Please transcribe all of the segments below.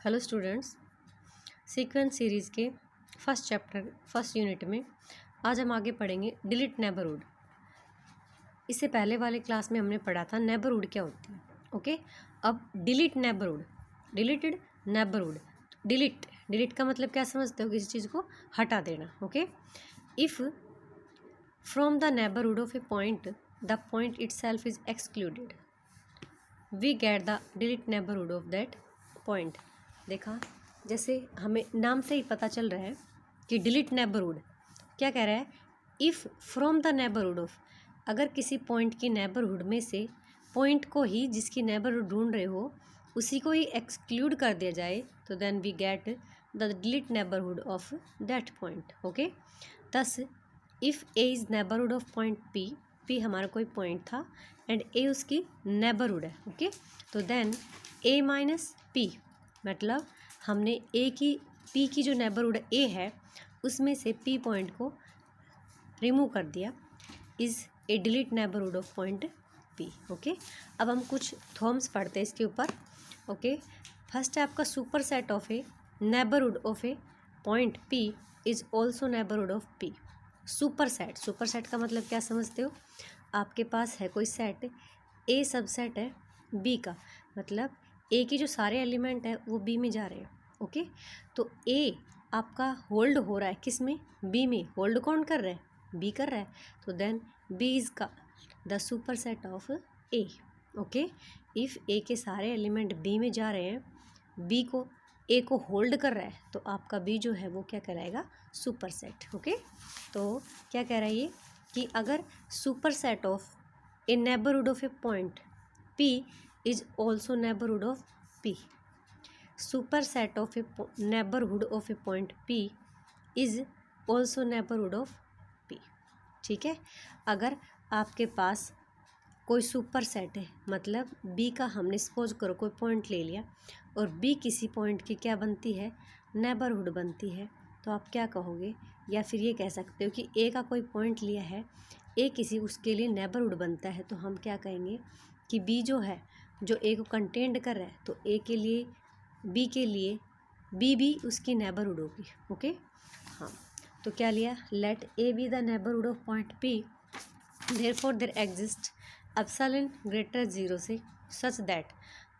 Hello students, sequence series के first chapter first unit में आज हम आगे पढ़ेंगे डिलीट नेबरहुड। इससे पहले वाले क्लास में हमने पढ़ा था नेबरहुड क्या होती है। ओके, अब delete neighbourhood, deleted neighbourhood. Delete का मतलब क्या समझते हो? किसी चीज़ को हटा देना। Okay, if from the neighbourhood of a point the point itself is excluded we get the delete neighbourhood of that point. देखा, जैसे हमें नाम से ही पता चल रहा है कि डिलीट नेबरहुड क्या कह रहा है। If from the neighbourhood of, अगर किसी पॉइंट की नेबरहुड में से पॉइंट को ही, जिसकी नेबरहुड ढूंढ रहे हो उसी को ही एक्सक्लूड कर दिया जाए तो then we get the delete neighbourhood of that point. Okay, thus if A is neighbourhood of point p, p हमारा कोई पॉइंट था एंड ए उसकी नेबरहुड है। ओके, तो देन ए माइनस पी, मतलब हमने ए की, पी की जो नेबरहुड ए है उसमें से पी पॉइंट को रिमूव कर दिया, is a delete neighbourhood of point p. Okay, अब हम कुछ थॉर्म्स पढ़ते हैं इसके ऊपर। ओके, फर्स्ट है आपका super set of A neighbourhood of a point P is also neighbourhood of P. Super set का मतलब क्या समझते हो? आपके पास है कोई सेट, ए सबसेट है बी का, मतलब ए के जो सारे एलिमेंट है वो बी में जा रहे हैं। ओके, तो ए आपका होल्ड हो रहा है किस में? बी में। होल्ड कौन कर रहा है? बी कर रहा है। तो देन बी इज का the super set of A. Okay, if A के सारे एलिमेंट बी में जा रहे हैं, बी को, ए को होल्ड कर रहा है, तो आपका बी जो है वो क्या कहलाएगा? Super set. ओके, तो क्या कह रहा है ये कि अगर super set of A neighbourhood of a point P is also neighborhood of P. Superset of a neighborhood of a point P is also neighborhood of P. ठीक है, अगर आपके पास कोई सुपर सेट है, मतलब B का हमने सपोज करो कोई पॉइंट ले लिया और B किसी पॉइंट की क्या बनती है? नेबरहुड बनती है, तो आप क्या कहोगे? या फिर ये कह सकते हो कि A का कोई पॉइंट लिया है, A किसी उसके लिए नेबरहुड बनता है, तो हम क्या कहेंगे कि B जो है, जो ए को कंटेंड कर रहा है, तो ए के लिए, बी के लिए बी भी उसकी नेबरहुड होगी। ओके, हाँ, तो क्या लिया? Let a be the neighbourhood of point p, therefore there exist epsilon greater zero से सच दैट,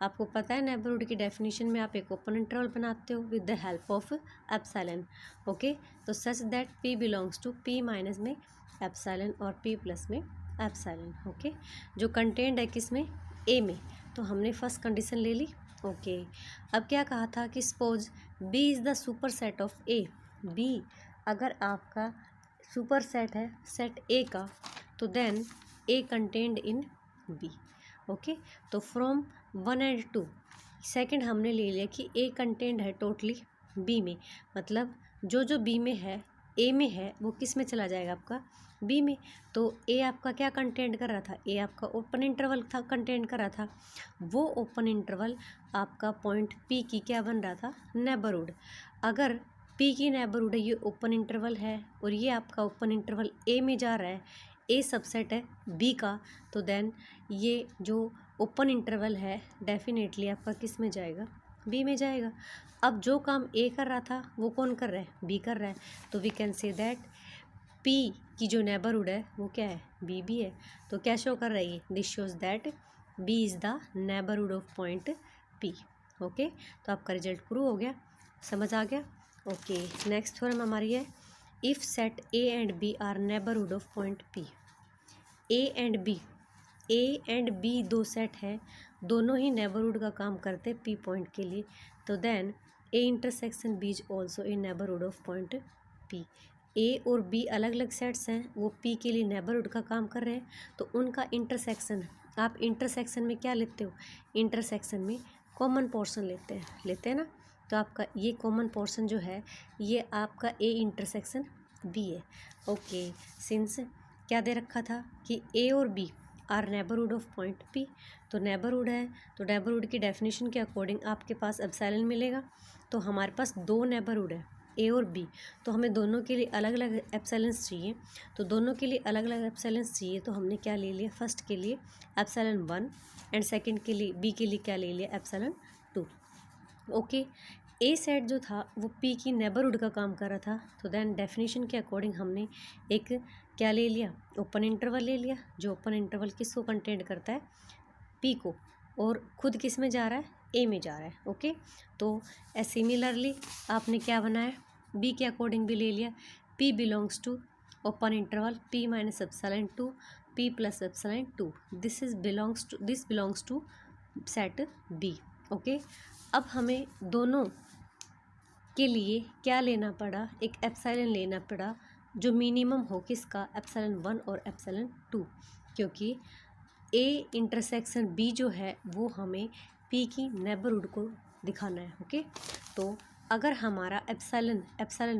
आपको पता है नेबरहुड की डेफिनेशन में आप एक ओपन इंटरवल बनाते हो with the help of epsilon. Okay, तो such that p belongs to p minus में एप्सिलॉन और पी प्लस में एप्सिलॉन। ओके, जो कंटेंट है किस में? ए में। तो हमने फर्स्ट कंडीशन ले ली। ओके, अब क्या कहा था कि suppose b is the super set of a. B अगर आपका सुपर सेट है सेट ए का, तो then a contained in b. Okay, तो फ्रॉम 1 एंड 2, सेकेंड हमने ले लिया कि ए कंटेंड है टोटली बी में, मतलब जो जो बी में है, ए में है, वो किस में चला जाएगा? आपका बी में। तो ए आपका क्या कंटेंट कर रहा था? ए आपका ओपन इंटरवल था, कंटेंट कर रहा था। वो ओपन इंटरवल आपका पॉइंट पी की क्या बन रहा था? नेबरहुड। अगर पी की नेबरहुड है, ये ओपन इंटरवल है और ये आपका ओपन इंटरवल ए में जा रहा है, ए सबसेट है बी का, तो देन ये जो ओपन इंटरवल है डेफिनेटली आपका किस में जाएगा? बी में जाएगा। अब जो काम ए कर रहा था वो कौन कर रहा है? बी कर रहा है। तो we can say that p की जो नेबरहुड है वो क्या है? बी भी है। तो क्या शो कर रही है? This shows that b is the neighbourhood of point p. Okay, तो आपका रिजल्ट प्रूव हो गया, समझ आ गया। ओके, नेक्स्ट थ्योरम हमारी है if set a and b are neighbourhood of point p. A and b दो सेट है, दोनों ही नेबरहुड का काम करते पी पॉइंट के लिए, तो then A intersection B is also a neighbourhood of point p. A और बी अलग अलग सेट्स हैं, वो पी के लिए नेबरहुड का काम कर रहे हैं, तो उनका इंटरसेक्शन, आप इंटरसेक्शन में क्या लेते हो? इंटरसेक्शन में कॉमन पोर्शन लेते हैं ना, तो आपका ये कॉमन पोर्शन जो है ये आपका ए इंटरसेक्शन बी है। ओके, सिंस क्या दे रखा था कि ए और b are neighbourhood of point p, तो नेबरहुड है, तो नेबरहुड की डेफिनेशन के अकॉर्डिंग आपके पास एप्सिलॉन मिलेगा। तो हमारे पास दो नेबरहुड है ए और बी, तो हमें दोनों के लिए अलग अलग एप्सिलॉन्स चाहिए, तो दोनों के लिए अलग अलग एप्सिलॉन्स चाहिए, तो हमने क्या ले लिया? फर्स्ट के लिए एप्सिलॉन 1 एंड सेकंड के लिए बी के लिए क्या ले लिया? एप्सिलॉन 2। ओके। ए सेट जो था वो पी की नेबरहुड का काम कर रहा था, तो देन डेफिनेशन के अकॉर्डिंग हमने एक क्या ले लिया, ओपन इंटरवल ले लिया, जो ओपन इंटरवल किसको कंटेंट करता है, पी को, और खुद किस में जा रहा है, ए में जा रहा है। ओके, तो सिमिलरली आपने क्या बनाया, बी के अकॉर्डिंग भी ले लिया, p belongs to open interval p minus epsilon to p plus epsilon two, this belongs to set b. Okay, अब हमें दोनों के लिए क्या लेना पड़ा, एक एप्सिलॉन लेना पड़ा जो मिनिमम हो किसका, एप्सिलॉन 1 और एप्सिलॉन 2, क्योंकि ए इंटरसेक्शन बी जो है वो हमें पी की नेबरहुड को दिखाना है। ओके, तो अगर हमारा एप्सिलॉन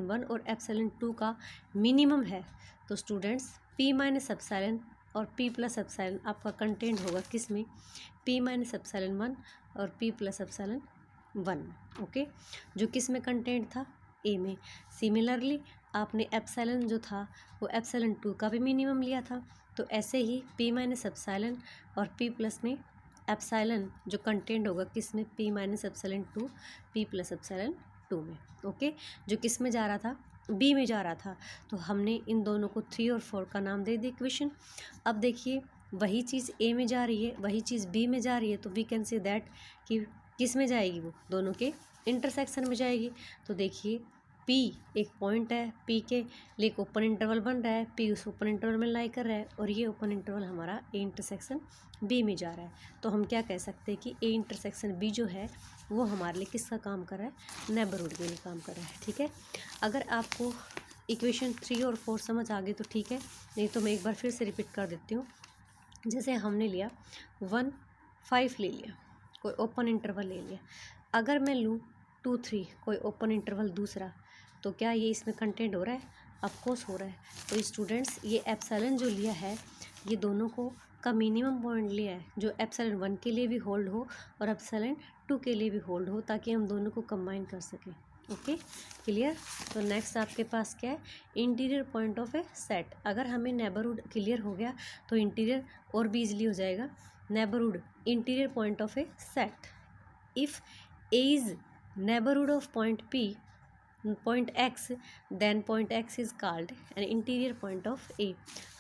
1 और एप्सिलॉन 2 का मिनिमम है तो स्टूडेंट्स पी माइनस एप्सिलॉन और पी प्लस एप्सिलॉन आपका कंटेंट होगा किस में, पी माइनस एप्सिलॉन 1 और पी प्लस एप्सिलॉन 1। ओके, जो किस में कंटेंट था, ए में। सिमिलरली आपने एप्सिलॉन जो था वो एप्सिलॉन 2 का भी मिनिमम लिया था, तो ऐसे ही पी माइनस एप्सिलॉन और पी प्लस में एप्सिलॉन जो कंटेंट होगा किस में, P minus epsilon 2 P plus epsilon 2 में। ओके, जो किस में जा रहा था, बी में जा रहा था, तो हमने इन दोनों को 3 और 4 का नाम दे दिया इक्वेशन। अब देखिए वही चीज़ ए में जा रही है, वही चीज़ बी में जा रही है, तो वी कैन से दैट कि किस में जाएगी, वो दोनों के इंटरसेक्शन में जाएगी। तो देखिए पी एक पॉइंट है, पी के लिए एक ओपन इंटरवल बन रहा है, पी उस ओपन इंटरवल में लाई कर रहा है, और ये ओपन इंटरवल हमारा ए इंटरसेक्शन बी में जा रहा है। तो हम क्या कह सकते हैं कि ए इंटरसेक्शन बी जो है वो हमारे लिए किसका काम कर रहा है, नेबरहुड के लिए काम कर रहा है। ठीक है, अगर आपको इक्वेशन 3 और 4 समझ आ गई तो ठीक है, नहीं तो मैं एक बार फिर से रिपीट कर देती हूँ। जैसे हमने लिया 1 5 ले लिया, कोई ओपन इंटरवल ले लिया, अगर मैं लूँ 2 3 कोई ओपन इंटरवल दूसरा, तो क्या ये इसमें कंटेंट हो रहा है, ऑफकोर्स हो रहा है। तो स्टूडेंट्स ये एप्सिलॉन जो लिया है ये दोनों को का मिनिमम पॉइंट लिया है, जो एप्सिलॉन 1 के लिए भी होल्ड हो और एप्सिलॉन 2 के लिए भी होल्ड हो, ताकि हम दोनों को कंबाइन कर सकें। Okay, clear. तो नेक्स्ट आपके पास क्या है, interior point of a set. अगर हमें नेबरहुड क्लियर हो गया तो इंटीरियर और भी ईजिली हो जाएगा। Neighbourhood interior point of a set, if A is neighbourhood of point p point x, then point x is called an interior point of A.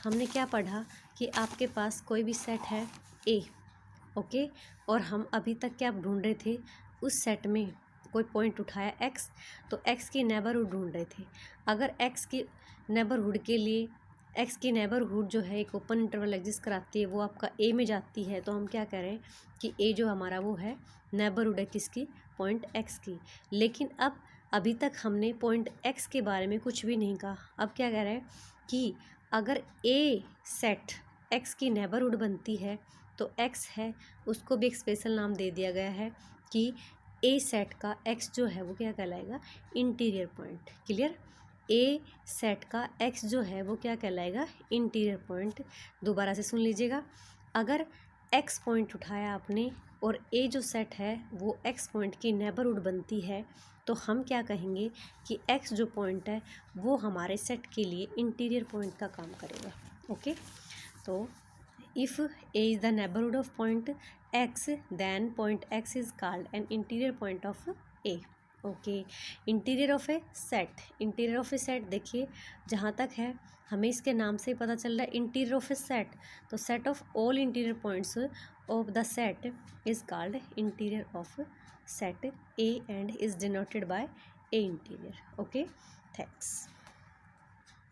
हमने क्या पढ़ा कि आपके पास कोई भी सेट है ए, ओके, और हम अभी तक क्या ढूंढ रहे थे, उस सेट में कोई पॉइंट उठाया एक्स, तो एक्स की नेबरहुड ढूंढ रहे थे। अगर एक्स की नेबरहुड के लिए एक्स की नेबरहुड जो है एक ओपन इंटरवल एग्जिस्ट कराती है, वो आपका ए में जाती है, तो हम क्या कह रहे हैं कि ए जो हमारा वो है नेबरहुड है किसकी, पॉइंट एक्स की। लेकिन अब अभी तक हमने पॉइंट एक्स के बारे में कुछ भी नहीं कहा। अब क्या कह रहे हैं कि अगर ए सेट एक्स की नेबरहुड बनती है तो एक्स है उसको भी एक स्पेशल नाम दे दिया गया है कि ए सेट का एक्स जो है वो क्या कहलाएगा, इंटीरियर पॉइंट। क्लियर, ए सेट का एक्स जो है वो क्या कहलाएगा, इंटीरियर पॉइंट। दोबारा से सुन लीजिएगा, अगर एक्स पॉइंट उठाया आपने और ए जो सेट है वो एक्स पॉइंट की नेबरहुड बनती है, तो हम क्या कहेंगे कि एक्स जो पॉइंट है वो हमारे सेट के लिए इंटीरियर पॉइंट का काम करेगा। ओके, तो if A is the neighborhood of point X, then point X is called an interior point of A. Okay, interior of a set, interior of a set देखिए जहाँ तक है हमें इसके नाम से ही पता चल रहा है इंटीरियर ऑफ ए सेट, तो set of all interior points of the set is called interior of set a and is denoted by A interior. Okay, thanks.